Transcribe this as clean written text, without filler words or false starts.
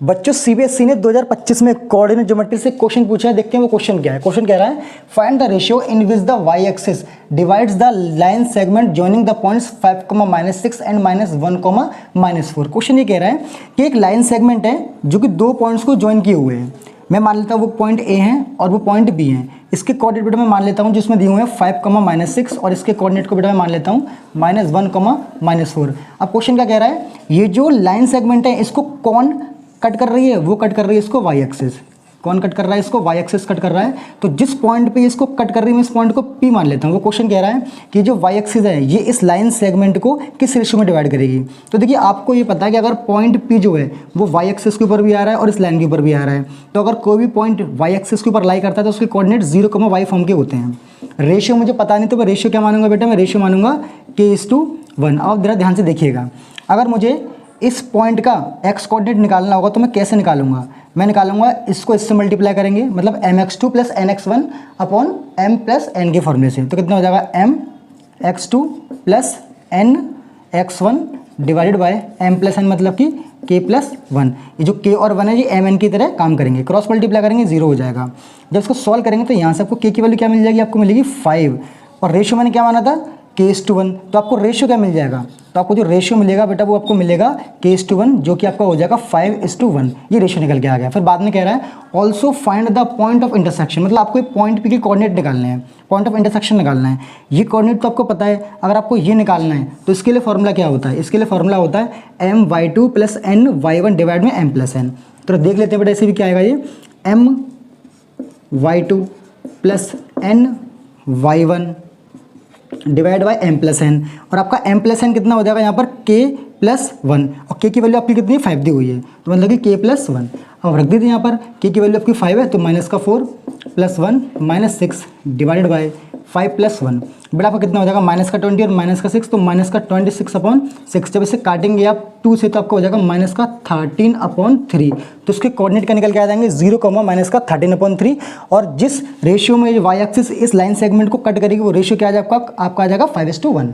बच्चों सीबीएसई ने 2025 में कोऑर्डिनेट ज्योमेट्री से क्वेश्चन पूछा है। देखते हैं वो क्वेश्चन क्या है। क्वेश्चन कह रहा है find the ratio in which the Y axis divides the line segment joining the points 5,-6 and -1,-4। Question ये कह रहा है कि एक लाइन सेगमेंट है जो कि दो पॉइंट्स को ज्वाइन किए हुए हैं। मैं मान लेता हूँ वो पॉइंट ए है और वो पॉइंट बी है। इसके कोऑर्डिनेट बेटा मैं मान लेता हूँ जिसमें दिए हुए हैं 5,-6 और इसके कोऑर्डिनेट को बेटा मैं मान लेता हूँ -1,-4। अब क्वेश्चन क्या कह रहा है, ये जो लाइन सेगमेंट है इसको कौन कट कर रही है, वो कट कर रही है इसको वाई एक्सिस। कौन कट कर रहा है इसको, वाई एक्सिस कट कर रहा है। तो जिस पॉइंट पे इसको कट कर रही है मैं इस पॉइंट को पी मान लेता हूँ। वो क्वेश्चन कह रहा है कि जो वाई एक्सिस है ये इस लाइन सेगमेंट को किस रेशियो में डिवाइड करेगी। तो देखिए आपको ये पता है कि अगर पॉइंट पी जो है वो वाई एक्सिस के ऊपर भी आ रहा है और इस लाइन के ऊपर भी आ रहा है, तो अगर कोई भी पॉइंट वाई एक्सिस के ऊपर लाई करता है तो उसके कोऑर्डिनेट 0,y फॉर्म के होते हैं। रेशियो मुझे पता नहीं तो मैं रेशियो क्या मानूंगा बेटा, मैं रेशियो मानूंगा k:1। अब जरा ध्यान से देखिएगा, अगर मुझे इस पॉइंट का x कोऑर्डिनेट निकालना होगा तो मैं कैसे निकालूंगा, मैं निकालूंगा इसको इससे मल्टीप्लाई करेंगे, मतलब mx2 + nx1 upon m + n के फॉर्मूले से। तो कितना हो जाएगा mx2 + nx1 divided by m + n, मतलब कि k+1। ये जो k और 1 है ये mn की तरह काम करेंगे, क्रॉस मल्टीप्लाई करेंगे 0 हो जाएगा। जब इसको सॉल्व करेंगे तो यहाँ से आपको k की वैल्यू क्या मिल जाएगी, आपको मिलेगी 5 और रेशियो मैंने क्या माना था k:1। तो आपको रेशियो क्या मिल जाएगा, तो आपको जो रेशियो मिलेगा बेटा वो आपको मिलेगा k:1 जो कि आपका हो जाएगा 5:1। ये रेशियो निकल के आ गया। फिर बाद में कह रहा है also find the point of intersection, मतलब आपको पॉइंट पी के कोऑर्डिनेट निकालने हैं, पॉइंट ऑफ इंटरसेक्शन निकालना है। ये कोऑर्डिनेट तो आपको पता है, अगर आपको ये निकालना है तो इसके लिए फॉर्मूला क्या होता है, इसके लिए फॉर्मूला होता है my2 + ny1 डिवाइड में m + n। तो देख लेते हैं बेटा ऐसे भी क्या आएगा, ये my2 + ny1 divide by m + n, और आपका m + n कितना हो जाएगा यहाँ पर k+1, और k की वैल्यू आपकी कितनी 5 दी हुई है तो मतलब कि k+1। अब रख दीजिए यहाँ पर k की वैल्यू आपकी 5 है तो -4 + 1 -6 डिवाइडेड बाय 5 + 1। बेटा आपका कितना हो जाएगा -20 और -6 तो -26/6। जब इसे काटेंगे आप 2 से तो आपको हो जाएगा -13/3। तो उसके कोऑर्डिनेट का निकल के आ जाएंगे 0, -13/3। और जिस रेशियो में वाई एक्सिस इस लाइन सेगमेंट को कट करेगी वो रेशियो क्या आ जाएगा आपका आ जाएगा 5:1।